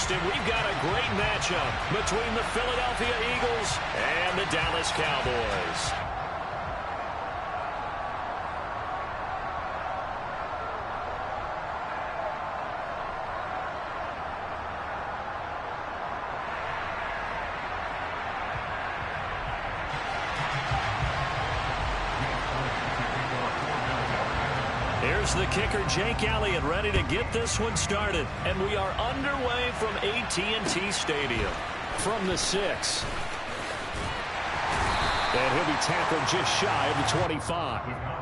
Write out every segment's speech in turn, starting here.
and we've got a great matchup between the Philadelphia Eagles and the Dallas Cowboys. Here's the kicker, Jake Elliott, ready to get this one started. And we are underway from AT&T Stadium. From the 6. And he'll be tackled just shy of the 25.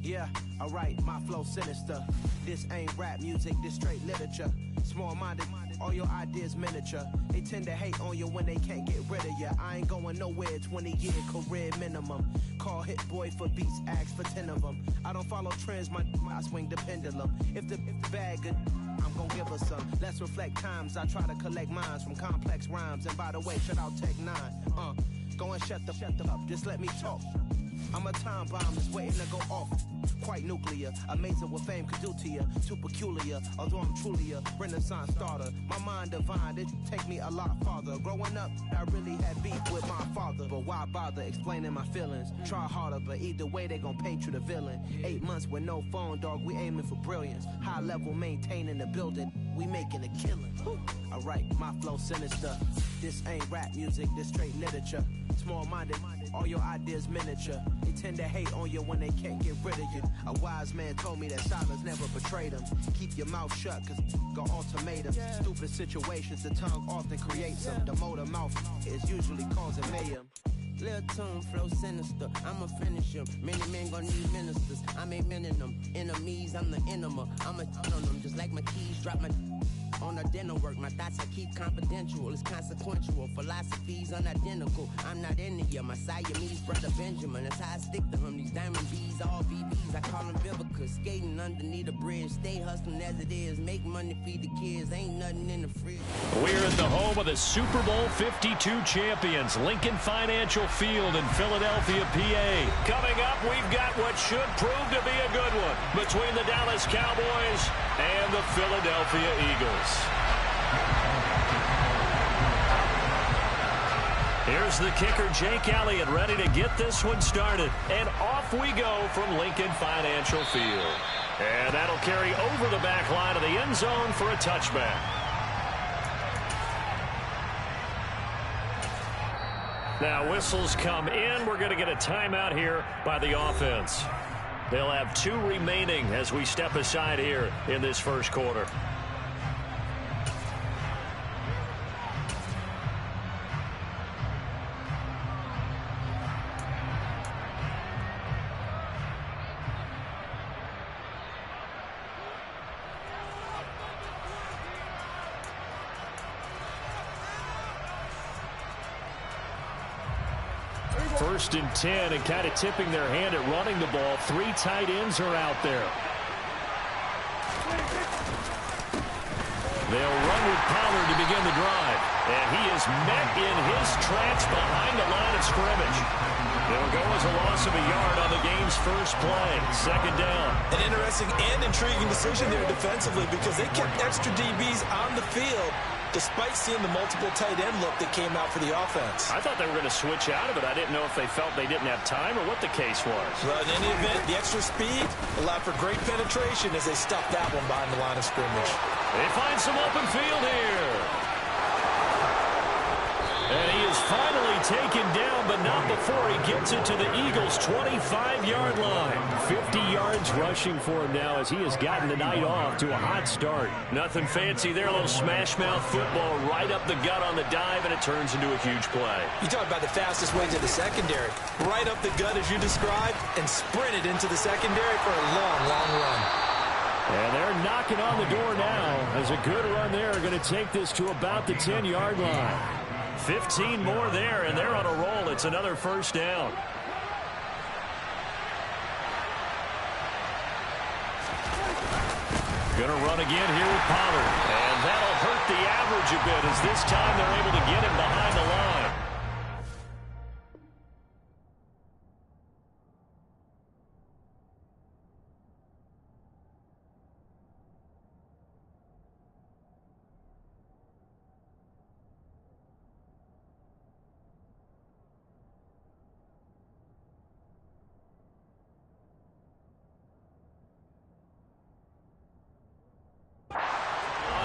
Yeah, alright, my flow sinister. This ain't rap music, this straight literature. Small-minded, all your ideas miniature. They tend to hate on you when they can't get rid of you. I ain't going nowhere, 20-year career minimum. Call Hit Boy for beats, ask for 10 of them. I don't follow trends, I swing the pendulum. If the bag good, I'm gonna give her some. Let's reflect times, I try to collect minds from complex rhymes. And by the way, shout out Tech 9. Go and shut the up, just let me talk. I'm a time bomb that's waiting to go off. Quite nuclear, amazing what fame could do to you. Too peculiar, although I'm truly a renaissance starter. My mind divine, it take me a lot farther. Growing up, I really had beef with my father. But why bother explaining my feelings? Try harder, but either way they gon' paint you the villain. 8 months with no phone, dog, we aiming for brilliance. High level maintaining the building, we making a killing. Alright, my flow sinister. This ain't rap music, this straight literature. Small-minded, all your ideas miniature. They tend to hate on you when they can't get rid of you. A wise man told me that silence never betrayed him. Keep your mouth shut, cause go ultimatum. Stupid situations, the tongue often creates them. The motor mouth is usually causing mayhem. Lil' tune, flow sinister, I'ma finish him. Many men gon' need ministers, I'm aiming them. Enemies, I'm the enema. I'ma on them, just like my keys, drop my on the dinner work. My thoughts I keep confidential, it's consequential. Philosophies unidentical, I'm not into you. My Siamese brother Benjamin, that's how I stick to him. These diamond bees, all BBs, I call them Vivica. Skating underneath a bridge, stay hustling as it is. Make money, feed the kids, ain't nothing in the fridge. We're at the home of the Super Bowl 52 champions, Lincoln Financial Field in Philadelphia, PA. Coming up, we've got what should prove to be a good one between the Dallas Cowboys and the Philadelphia Eagles. Here's the kicker, Jake Elliott, ready to get this one started. And off we go from Lincoln Financial Field. And that'll carry over the back line of the end zone for a touchback. Now whistles come in. We're going to get a timeout here by the offense. They'll have 2 remaining as we step aside here in this first quarter. First and 10, and kind of tipping their hand at running the ball. 3 tight ends are out there. They'll run with Pollard to begin the drive. And he is met in his tracks behind the line of scrimmage. It'll go as a loss of a yard on the game's first play. Second down. An interesting and intriguing decision there defensively because they kept extra DBs on the field despite seeing the multiple tight end look that came out for the offense. I thought they were going to switch out of it. I didn't know if they felt they didn't have time or what the case was. Well, in any event, the extra speed allowed for great penetration as they stopped that one behind the line of scrimmage. They find some open field here. And he is finally taken down, but not before he gets it to the Eagles' 25-yard line. 50 yards rushing for him now as he has gotten the night off to a hot start. Nothing fancy there, a little smash-mouth football right up the gut on the dive, and it turns into a huge play. You talk about the fastest way to the secondary. Right up the gut as you described, and sprinted into the secondary for a long, long run. And they're knocking on the door now as a good run there. Going to take this to about the 10-yard line. 15 more there, and they're on a roll. It's another first down. Going to run again here with Pollard. And that'll hurt the average a bit as this time they're able to get him behind the line.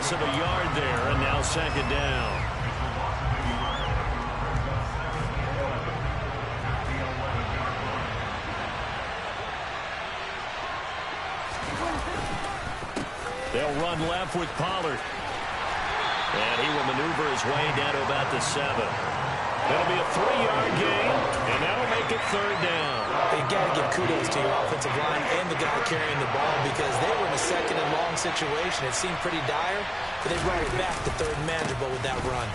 Of a yard there, and now second down. They'll run left with Pollard. And he will maneuver his way down to about the 7. That'll be a 3-yard gain, and that'll make it third down. You got to give kudos to your offensive line and the guy carrying the ball because they were in a second and long situation. It seemed pretty dire, but they brought it back to third and manageable with that run.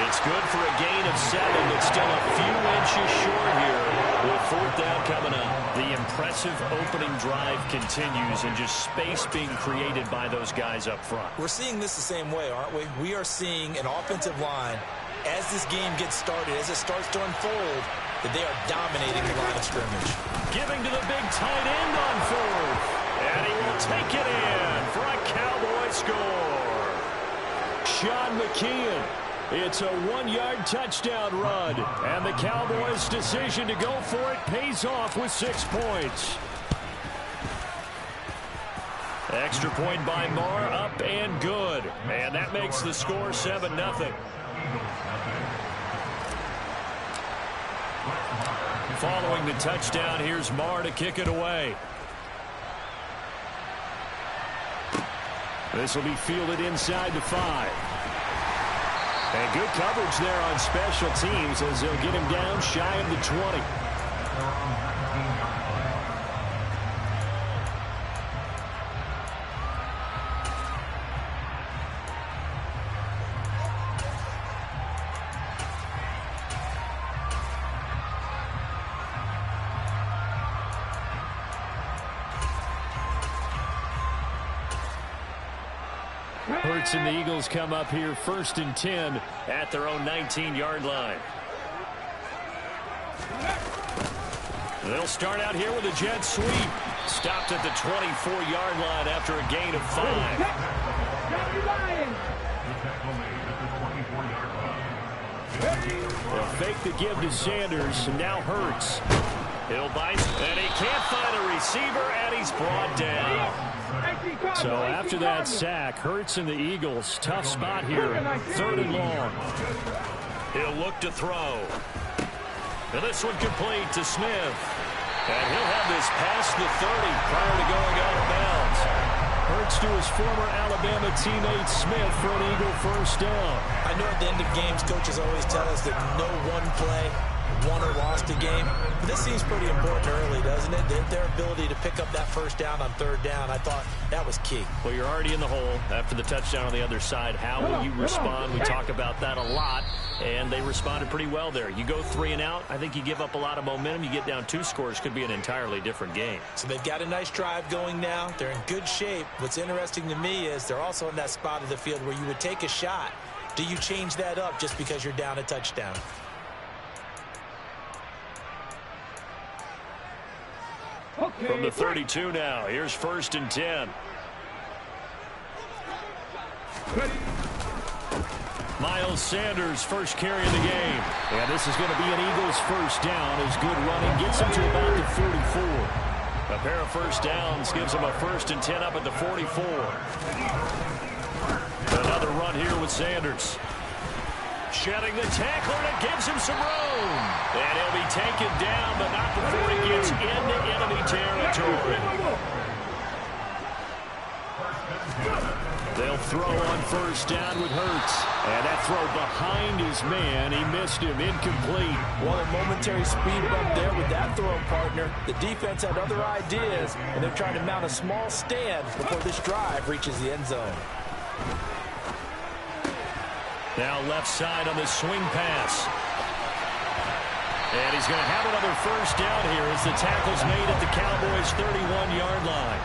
It's good for a gain of 7, but still a few inches short here with fourth down coming up. The impressive opening drive continues and just space being created by those guys up front. We're seeing this the same way, aren't we? We are seeing an offensive line as this game gets started, as it starts to unfold, that they are dominating the line of scrimmage. Giving to the big tight end on fourth. And he will take it in for a Cowboy score. Sean McKeon. It's a 1-yard touchdown run. And the Cowboys' decision to go for it pays off with 6 points. Extra point by Marr, up and good. And that makes the score 7-0. Following the touchdown, here's Marr to kick it away. This will be fielded inside the 5. And good coverage there on special teams as they'll get him down shy of the 20. Hurts and the Eagles come up here first and 10 at their own 19-yard line. They'll start out here with a jet sweep. Stopped at the 24-yard line after a gain of 5. They'll fake the give to Sanders, and now Hurts. He'll bite, and he can't find a receiver, and he's brought down. So after that sack, Hurts and the Eagles, tough spot here, third and long. He'll look to throw. And this one complete to Smith. And he'll have this past the 30 prior to going out of bounds. Hurts to his former Alabama teammate Smith for an Eagle first down. I know at the end of games, coaches always tell us that no one play won or lost a game. But this seems pretty important early, doesn't it? Their ability to pick up that first down on third down, I thought that was key. Well, you're already in the hole after the touchdown on the other side. How will you respond? We talk about that a lot, and they responded pretty well there. You go 3 and out, I think you give up a lot of momentum. You get down 2 scores, could be an entirely different game. So they've got a nice drive going now. They're in good shape. What's interesting to me is they're also in that spot of the field where you would take a shot. Do you change that up just because you're down a touchdown? From the 32 now, here's first and 10. Miles Sanders first carry of the game. And this is going to be an Eagles first down as good running gets him to about the 44. A pair of first downs gives him a first and 10 up at the 44. Another run here with Sanders. Shedding the tackler, and it gives him some room. And he'll be taken down, but not before he gets into enemy territory. They'll throw on first down with Hurts. And that throw behind his man. He missed him. Incomplete. Well, a momentary speed bump there with that throw, partner. The defense had other ideas, and they're trying to mount a small stand before this drive reaches the end zone. Now left side on the swing pass. And he's going to have another first down here as the tackle's made at the Cowboys' 31-yard line.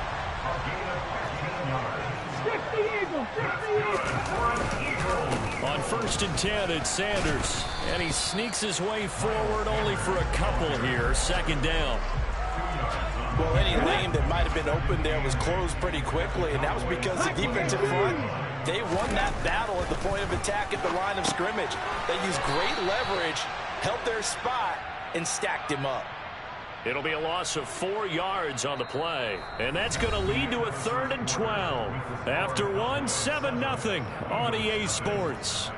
On first and 10, it's Sanders. And he sneaks his way forward only for a couple here. Second down. Well, any lane that might have been open there was closed pretty quickly, and that was because the defensive front, they won that battle at the point of attack at the line of scrimmage. They used great leverage, held their spot, and stacked him up. It'll be a loss of 4 yards on the play. And that's going to lead to a 3rd and 12. After one, 7-0 on EA Sports.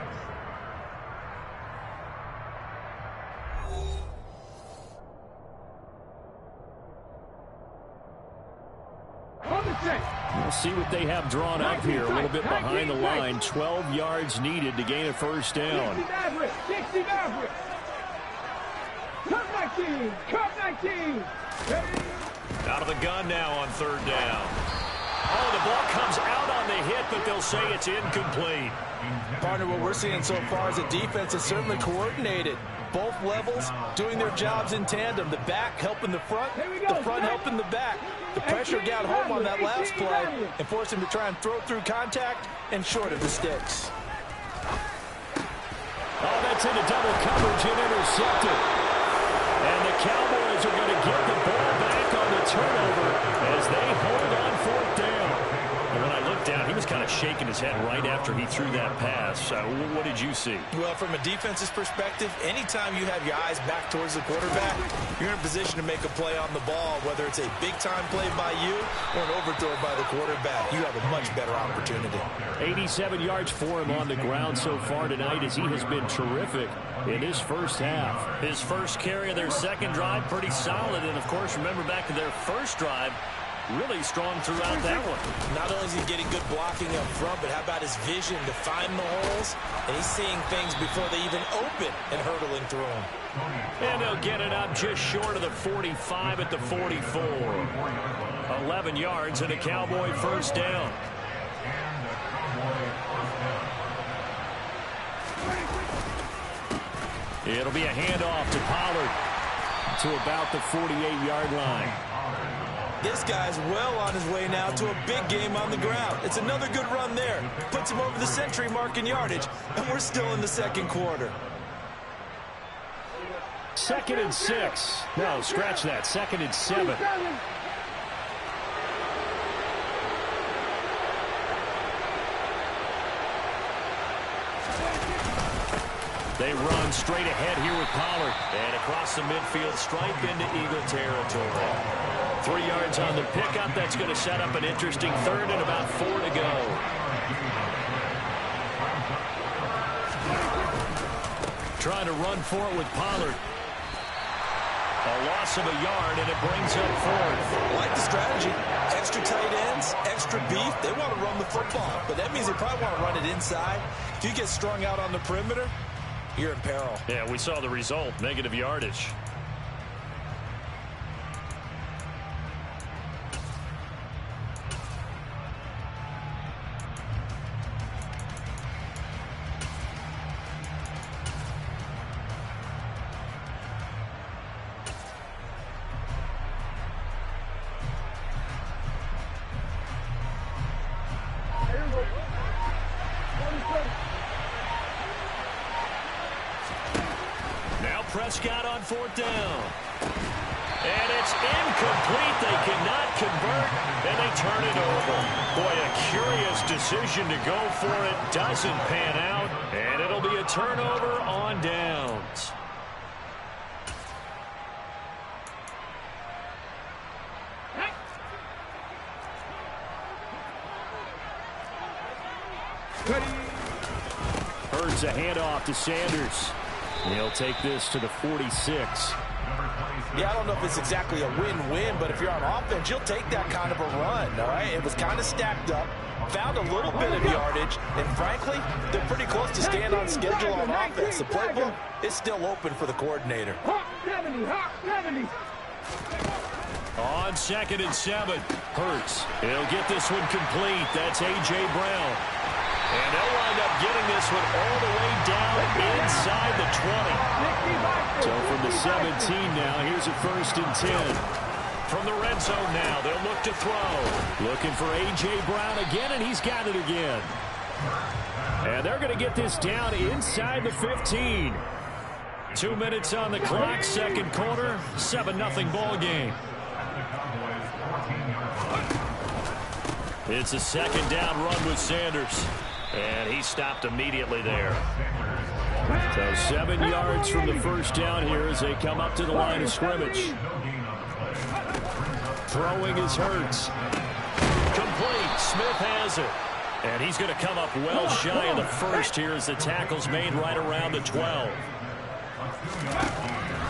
We'll see what they have drawn up here. A little bit behind the line. 12 yards needed to gain a first down. Out of the gun now on 3rd down. Oh, the ball comes out on the hit, but they'll say it's incomplete. Partner, what we're seeing so far is the defense is certainly coordinated. Both levels doing their jobs in tandem. The back helping the front helping the back. The pressure got home on that last play and forced him to try and throw through contact and short of the sticks. Oh, that's into double coverage and intercepted. And the Cowboys are going to get the ball back on the turnover as they hold on 4th down. And when I looked down, he was kind of shaking his head right after he threw that pass. What did you see? Well, from a defense's perspective, anytime you have your eyes back towards the quarterback, you're in a position to make a play on the ball, whether it's a big-time play by you or an overthrow by the quarterback. You have a much better opportunity. 87 yards for him on the ground so far tonight as he has been terrific in his first half. His first carry of their second drive, pretty solid. And, of course, remember back to their first drive, really strong throughout that one. Not only is he getting good blocking up front, but how about his vision to find the holes? And he's seeing things before they even open and hurdling through them. And they'll get it up just short of the 45 at the 44. 11 yards and a Cowboy first down. It'll be a handoff to Pollard to about the 48-yard line. This guy's well on his way now to a big game on the ground. It's another good run there. Puts him over the century mark in yardage, and we're still in the second quarter. 2nd and 6. No, scratch that. 2nd and 7. They run straight ahead here with Pollard. And across the midfield stripe into Eagle territory. 3 yards on the pickup. That's going to set up an interesting 3rd and about 4 to go. Trying to run for it with Pollard. A loss of a yard, and it brings up 4th. I like the strategy. Extra tight ends, extra beef. They want to run the football, but that means they probably want to run it inside. If you get strung out on the perimeter, you're in peril. Yeah, we saw the result. Negative yardage. Prescott on 4th down. And it's incomplete. They cannot convert, and they turn it over. Boy, a curious decision to go for it. Doesn't pan out, and it'll be a turnover on downs. Hurts a handoff to Sanders. He'll take this to the 46. Yeah, I don't know if it's exactly a win-win, but if you're on offense, you'll take that kind of a run, all right? It was kind of stacked up. found a little bit of yardage, and frankly, they're pretty close to staying on schedule on offense. The playbook is still open for the coordinator. On 2nd and 7, Hurts. He'll get this one complete. That's A.J. Brown. And they'll wind up getting this one all the way down inside the 20. So from the 17 now, here's a 1st and 10. From the red zone now, they'll look to throw. Looking for A.J. Brown again, and he's got it again. And they're going to get this down inside the 15. 2 minutes on the clock, 2nd quarter, 7-0 ball game. It's a 2nd down run with Sanders. And he stopped immediately there. So 7 yards from the 1st down here as they come up to the line of scrimmage. Throwing is Hurts. Complete. Smith has it. And he's going to come up well shy of the 1st here as the tackle's made right around the 12.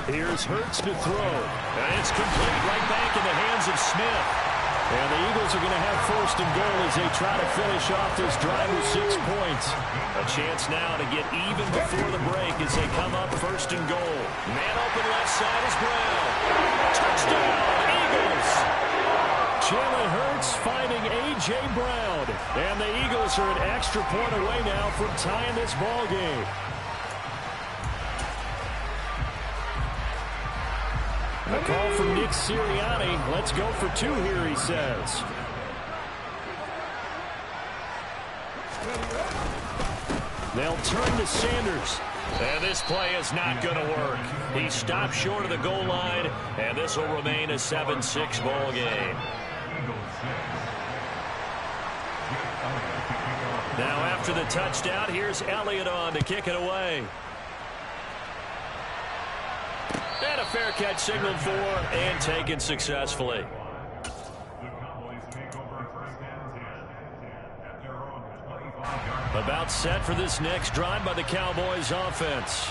Here's Hurts to throw. And it's complete right back in the hands of Smith. And the Eagles are going to have 1st and goal as they try to finish off this drive with 6 points. A chance now to get even before the break as they come up 1st and goal. Man open left side is Brown. Touchdown, Eagles! Jalen Hurts finding A.J. Brown. And the Eagles are an extra point away now from tying this ball game. A call from Nick Sirianni. Let's go for 2 here, he says. They'll turn to Sanders. And this play is not going to work. He stopped short of the goal line, and this will remain a 7-6 ball game. Now after the touchdown, here's Elliott on to kick it away. And a fair catch signaled for and taken successfully. About set for this next drive by the Cowboys offense.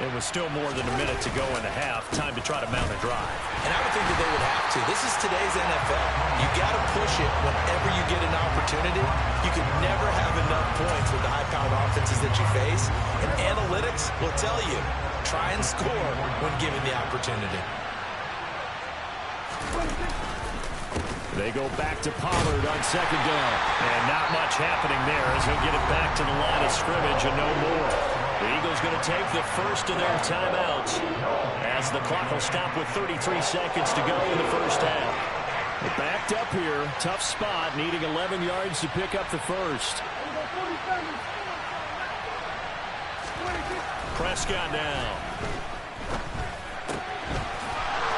It was still more than a minute to go in the half. Time to try to mount a drive. And I would think that they would have to. This is today's NFL. You got to push it whenever you get an opportunity. You can never have enough points with the high-powered offenses that you face. And analytics will tell you, try and score when given the opportunity. They go back to Pollard on 2nd down. And not much happening there as he'll get it back to the line of scrimmage and no more. The Eagles going to take the 1st of their timeouts as the clock will stop with 33 seconds to go in the 1st half. They're backed up here. Tough spot, needing 11 yards to pick up the 1st. Prescott now.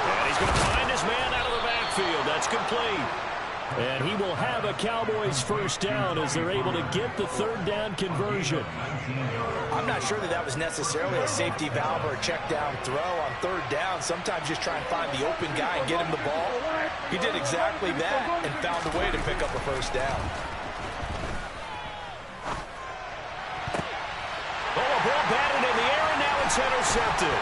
And he's going to find his man out of the backfield. That's complete. And he will have a Cowboys 1st down as they're able to get the 3rd down conversion. I'm not sure that was necessarily a safety valve or a check down throw on 3rd down. Sometimes just try and find the open guy and get him the ball. He did exactly that and found a way to pick up a 1st down. Oh, a ball batted in the air, and now it's intercepted.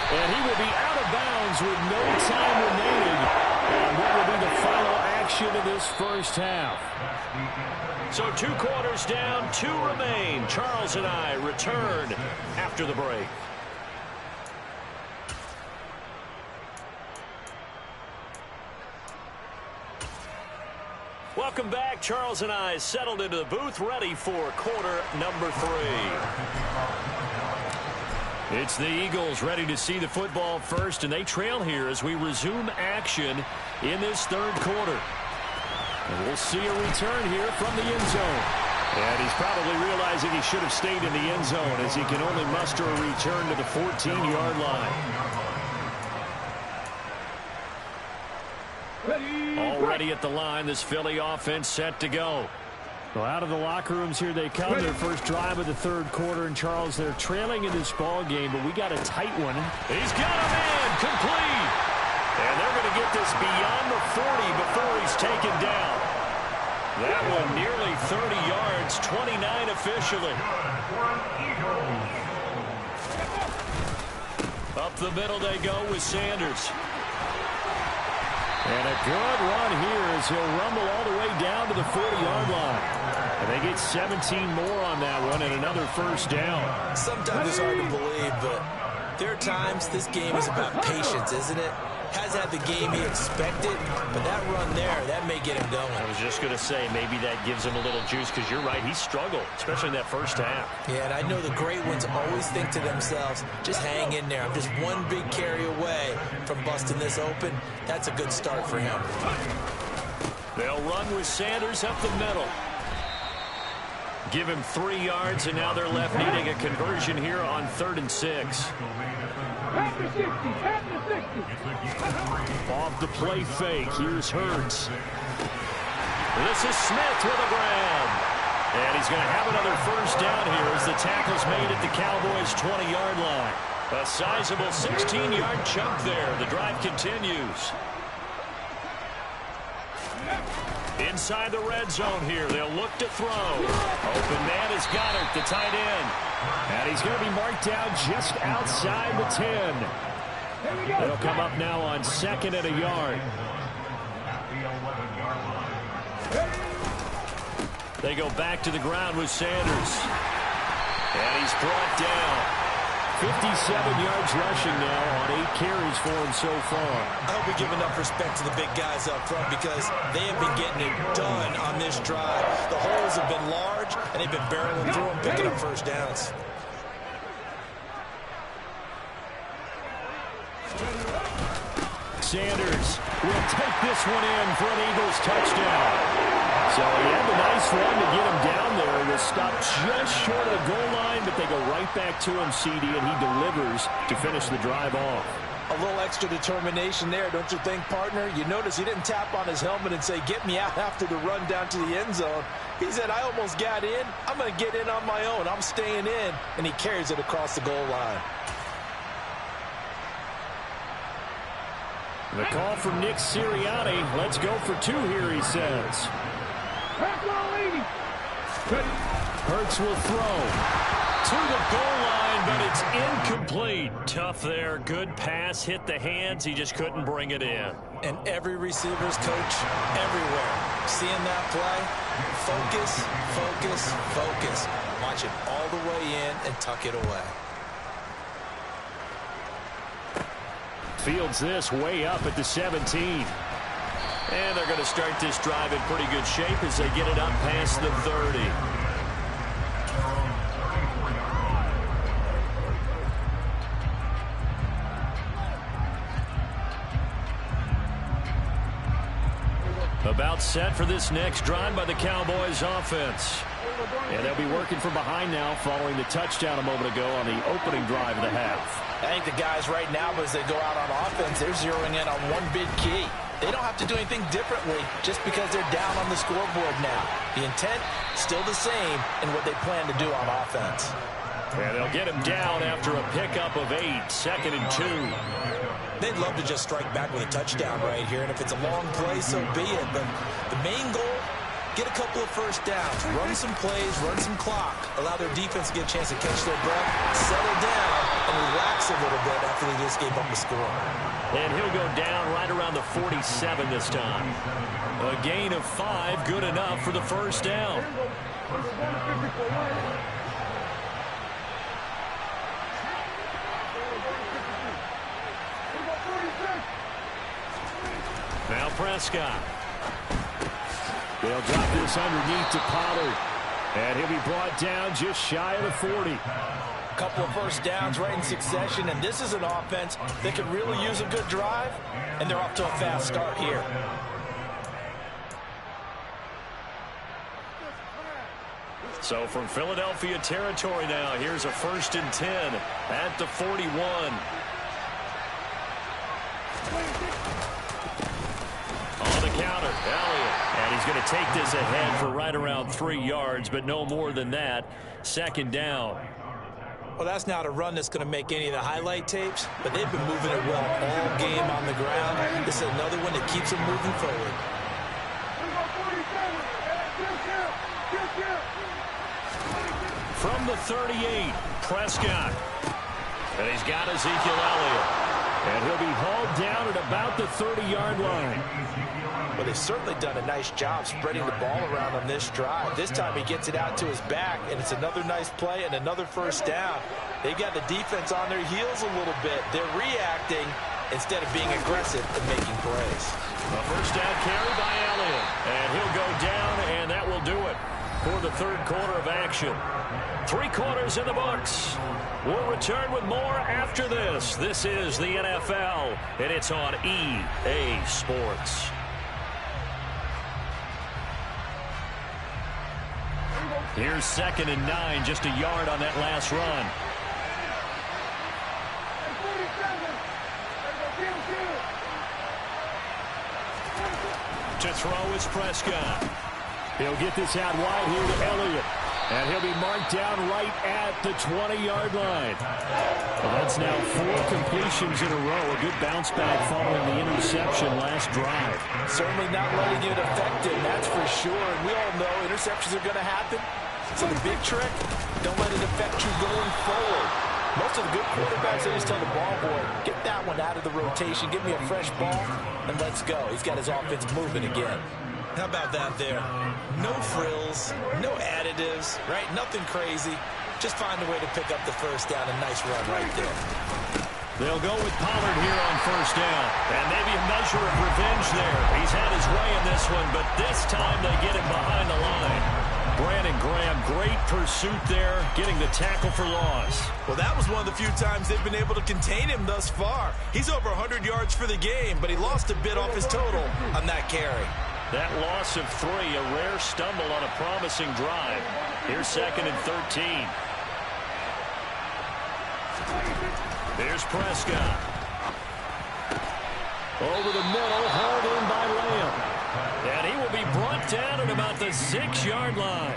And he will be out of bounds with no time remaining. And what will be the final action of this 1st half? So 2 quarters down, 2 remain. Charles and I return after the break. Welcome back. Charles and I settled into the booth, ready for quarter number 3. It's the Eagles ready to see the football first, and they trail here as we resume action in this 3rd quarter. And we'll see a return here from the end zone. And he's probably realizing he should have stayed in the end zone as he can only muster a return to the 14-yard line. Already at the line, this Philly offense set to go. Well, out of the locker rooms here they come. Their first drive of the 3rd quarter. And Charles, they're trailing in this ball game, but we got a tight one. He's got a man complete. And they're going to get this beyond the 40 before he's taken down. That one nearly 30 yards, 29 officially. Up the middle they go with Sanders. And a good run here as he'll rumble all the way down to the 40-yard line. And they get 17 more on that one and another first down. Sometimes it's hard to believe, but there are times this game is about patience, isn't it? Has had the game he expected, but that run there, that may get him going. I was just going to say, maybe that gives him a little juice, because you're right, he struggled, especially in that first half. Yeah, and I know the great ones always think to themselves, just hang in there. I'm just one big carry away from busting this open. That's a good start for him. They'll run with Sanders up the middle. Give him 3 yards, and now they're left needing a conversion here on 3rd and 6. Off the play fake. Here's Hurts. This is Smith with a grab. And he's going to have another first down here as the tackle's made at the Cowboys' 20-yard line. A sizable 16-yard chunk there. The drive continues. Inside the red zone here. They'll look to throw. Open man is Goddard, the tight end. And he's going to be marked down just outside the 10. It'll come up now on 2nd and a yard. They go back to the ground with Sanders. And he's brought down. 57 yards rushing now on 8 carries for him so far. I hope we give enough respect to the big guys up front, because they have been getting it done on this drive. The holes have been large, and they've been barreling through them, picking up first downs. Sanders will take this one in for an Eagles touchdown. So he had the nice run to get him down there. He was stopped just short of the goal line, but they go right back to him, CD, and he delivers to finish the drive off. A little extra determination there, don't you think, partner? You notice he didn't tap on his helmet and say, get me out after the run down to the end zone. He said, I almost got in. I'm going to get in on my own. I'm staying in. And he carries it across the goal line. The call from Nick Sirianni. Let's go for 2 here, he says. Hurts will throw to the goal line, but it's incomplete. Tough there. Good pass. Hit the hands. He just couldn't bring it in. And every receiver's coach everywhere, seeing that play, focus, focus, focus. Watch it all the way in and tuck it away. Fields this way up at the 17. And they're going to start this drive in pretty good shape as they get it up past the 30. About set for this next drive by the Cowboys offense. And they'll be working from behind now following the touchdown a moment ago on the opening drive of the half. I think the guys right now, as they go out on offense, they're zeroing in on one big key. They don't have to do anything differently just because they're down on the scoreboard now. The intent, still the same in what they plan to do on offense. And they'll get him down after a pickup of 8, 2nd and 2. They'd love to just strike back with a touchdown right here, and if it's a long play, so be it. But the main goal, get a couple of first downs, run some plays, run some clock, allow their defense to get a chance to catch their breath, settle down, and relax a little bit after they just gave up the score. And he'll go down right around the 47 this time. A gain of 5, good enough for the first down. Now Prescott. They'll drop this underneath to Pollard. And he'll be brought down just shy of the 40. Couple of first downs right in succession, and this is an offense that could really use a good drive, and they're off to a fast start here. So from Philadelphia territory now, here's a 1st and 10 at the 41. On the counter, Elliott. And he's going to take this ahead for right around 3 yards, but no more than that. 2nd down. Well, that's not a run that's going to make any of the highlight tapes, but they've been moving it well all game on the ground. This is another one that keeps them moving forward. From the 38, Prescott. And he's got Ezekiel Elliott. And he'll be hauled down at about the 30-yard line. Well, they've certainly done a nice job spreading the ball around on this drive. This time he gets it out to his back, and it's another nice play and another first down. They've got the defense on their heels a little bit. They're reacting instead of being aggressive and making plays. A first down carry by Elliott. And he'll go down, and that will do it for the third quarter of action. 3 quarters in the books. We'll return with more after this. This is the NFL, and it's on EA Sports. Here's 2nd and 9, just a yard on that last run. To throw is Prescott. He'll get this out wide here to Elliott. And he'll be marked down right at the 20-yard line. Well, that's now 4 completions in a row. A good bounce back following the interception last drive. Certainly not letting it affect him, that's for sure. And we all know interceptions are going to happen. So the big trick, don't let it affect you going forward. Most of the good quarterbacks, they just tell the ball boy, get that one out of the rotation, give me a fresh ball, and let's go. He's got his offense moving again. How about that there? No frills, no additives, right? Nothing crazy. Just find a way to pick up the first down. A nice run right there. They'll go with Pollard here on first down. And maybe a measure of revenge there. He's had his way in this one, but this time they get him behind the line. Brandon Graham, great pursuit there, getting the tackle for loss. Well, that was one of the few times they've been able to contain him thus far. He's over 100 yards for the game, but he lost a bit off his total on that carry. That loss of 3, a rare stumble on a promising drive. Here's 2nd and 13. There's Prescott. Over the middle, hauled in by Lamb. And he will be brought down at about the 6-yard line.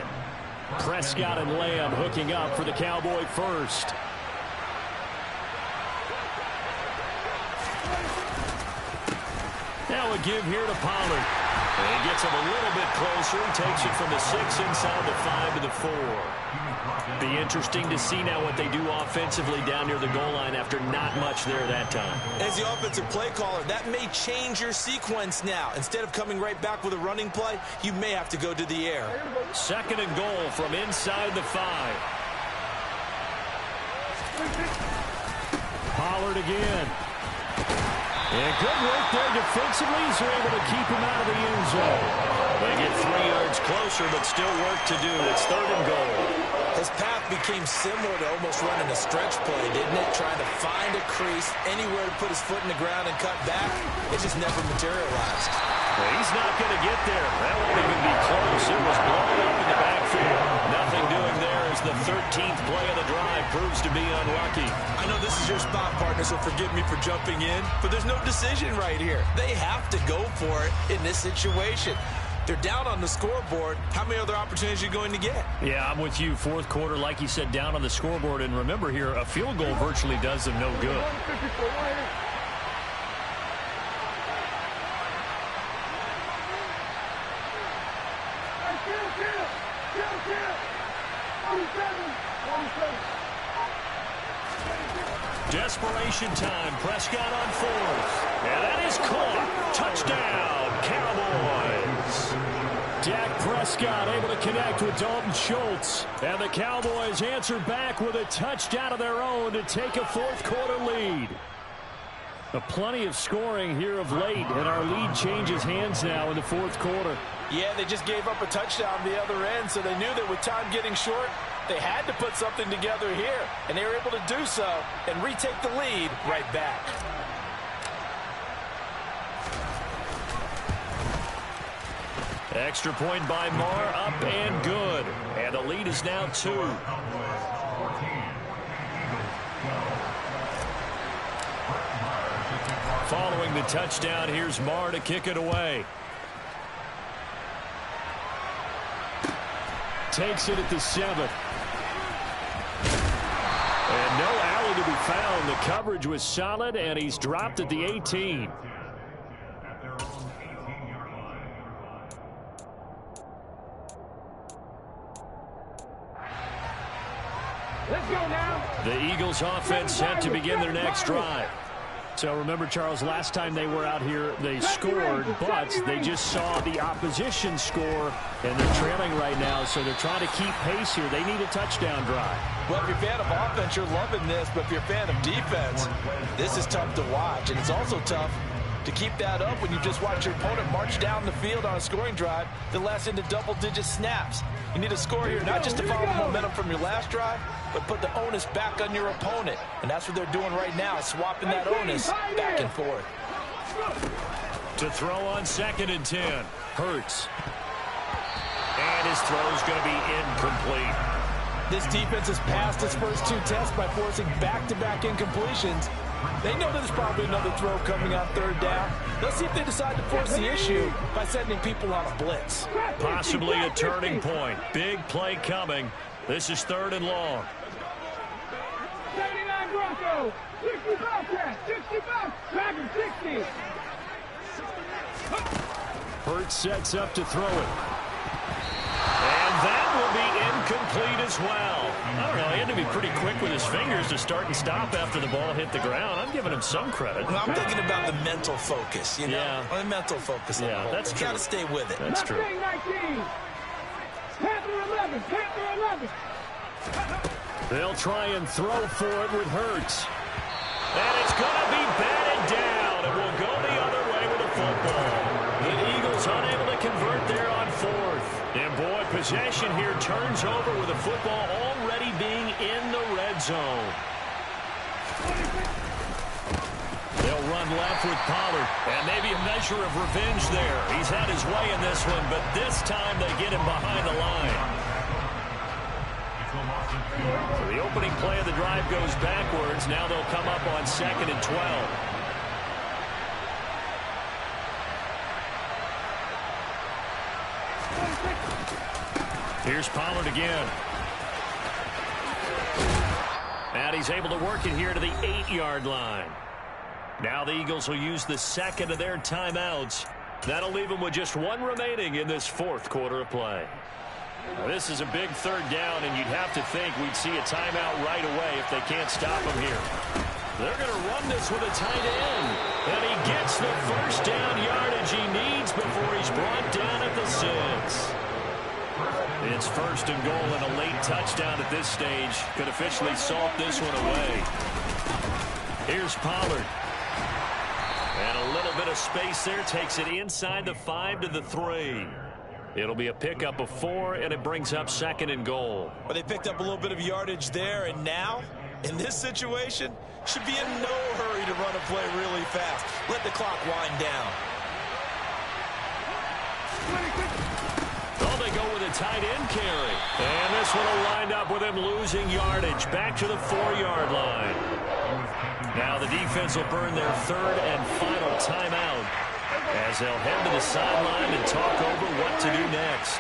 Prescott and Lamb hooking up for the Cowboy first. Now a give here to Pollard. And he gets him a little bit closer. He takes it from the 6 inside the 5 to the 4. Be interesting to see now what they do offensively down near the goal line after not much there that time. As the offensive play caller, that may change your sequence now. Instead of coming right back with a running play, you may have to go to the air. 2nd and goal from inside the 5. Pollard again. And good work there defensively. He's able to keep him out of the end zone. They get 3 yards closer, but still work to do. It's 3rd and goal. His path became similar to almost running a stretch play, didn't it? Trying to find a crease, anywhere to put his foot in the ground and cut back. It just never materialized. Well, he's not going to get there. That won't even be close. It was blown up in the backfield. Nothing doing there as the 13th play of the drive proves to be unlucky. I know this is your spot, partner, so forgive me for jumping in, but there's no decision right here. They have to go for it in this situation. They're down on the scoreboard. How many other opportunities are you going to get? Yeah, I'm with you. 4th quarter, like you said, down on the scoreboard. And remember here, a field goal virtually does them no good. Desperation time. Prescott on 4th. And that is caught. Touchdown, Cowboys. Dak Prescott able to connect with Dalton Schultz. And the Cowboys answer back with a touchdown of their own to take a 4th quarter lead. Plenty of scoring here of late, and our lead changes hands now in the 4th quarter. Yeah, they just gave up a touchdown the other end, so they knew that with time getting short, they had to put something together here, and they were able to do so and retake the lead right back. Extra point by Marr, up and good. And the lead is now 2. Following the touchdown, here's Marr to kick it away. Takes it at the 7th. And no alley to be found. The coverage was solid, and he's dropped at the 18. Let's go now. The Eagles offense set to begin their next drive. So remember, Charles, last time they were out here, they scored, but they just saw the opposition score, and they're trailing right now, so they're trying to keep pace here. They need a touchdown drive. Well, if you're a fan of offense, you're loving this, but if you're a fan of defense, this is tough to watch, and it's also tough to keep that up when you just watch your opponent march down the field on a scoring drive that lasts into double-digit snaps. You need a score here, not just to follow the momentum from your last drive, but put the onus back on your opponent. And that's what they're doing right now, swapping that onus back and forth. To throw on 2nd and 10, Hurts. And his throw's going to be incomplete. This defense has passed its first 2 tests by forcing back-to-back incompletions. They know there's probably another throw coming on 3rd down. Let's see if they decide to force the issue by sending people on a blitz. Possibly a turning point. Big play coming. This is 3rd and long. 79 Broncos, 60 Bobcats, 65, Packers 60. Hurts sets up to throw it. And that will be incomplete as well. I don't know, he had to be pretty quick with his fingers to start and stop after the ball hit the ground. I'm giving him some credit. Well, I'm thinking about the mental focus, you know? Yeah. The mental focus. Yeah, that's true. Got to stay with it. That's true. 19, Panther 11, Panther 11. They'll try and throw for it with Hurts. And it's going to be batted down. It will go the other way with the football. The Eagles unable to convert there on 4th. And boy, possession here turns over with the football already being in the red zone. They'll run left with Pollard. And maybe a measure of revenge there. He's had his way in this one, but this time they get him behind the line. So the opening play of the drive goes backwards. Now they'll come up on 2nd and 12. Here's Pollard again. And he's able to work it here to the 8-yard line. Now the Eagles will use the 2nd of their timeouts. That'll leave them with just 1 remaining in this 4th quarter of play. Now, this is a big 3rd down, and you'd have to think we'd see a timeout right away if they can't stop him here. They're going to run this with a tight end. And he gets the first down yardage he needs before he's brought down at the 6. It's 1st and goal, and a late touchdown at this stage could officially salt this one away. Here's Pollard. And a little bit of space there takes it inside the 5 to the 3. It'll be a pickup of 4, and it brings up 2nd and goal. Well, they picked up a little bit of yardage there, and now, in this situation, should be in no hurry to run a play really fast. Let the clock wind down. Oh, they go with a tight end carry. And this one will wind up with him losing yardage back to the 4-yard line. Now the defense will burn their 3rd and final timeout as they'll head to the sideline and talk over what to do next.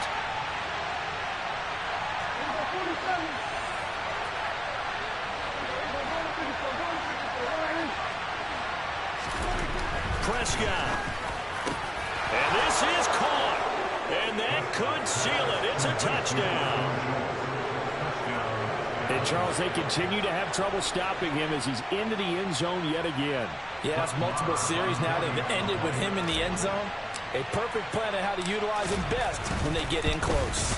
Prescott. And this is caught. And that could seal it. It's a touchdown. And, Charles, they continue to have trouble stopping him as he's into the end zone yet again. Yeah, it's multiple series now. They've ended with him in the end zone. A perfect plan of how to utilize him best when they get in close.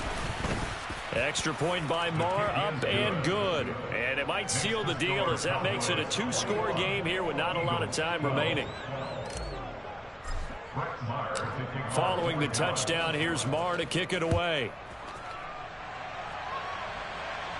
Extra point by Marr, up and good. And it might seal the deal as that makes it a 2-score game here with not a lot of time remaining. Following the touchdown, here's Marr to kick it away.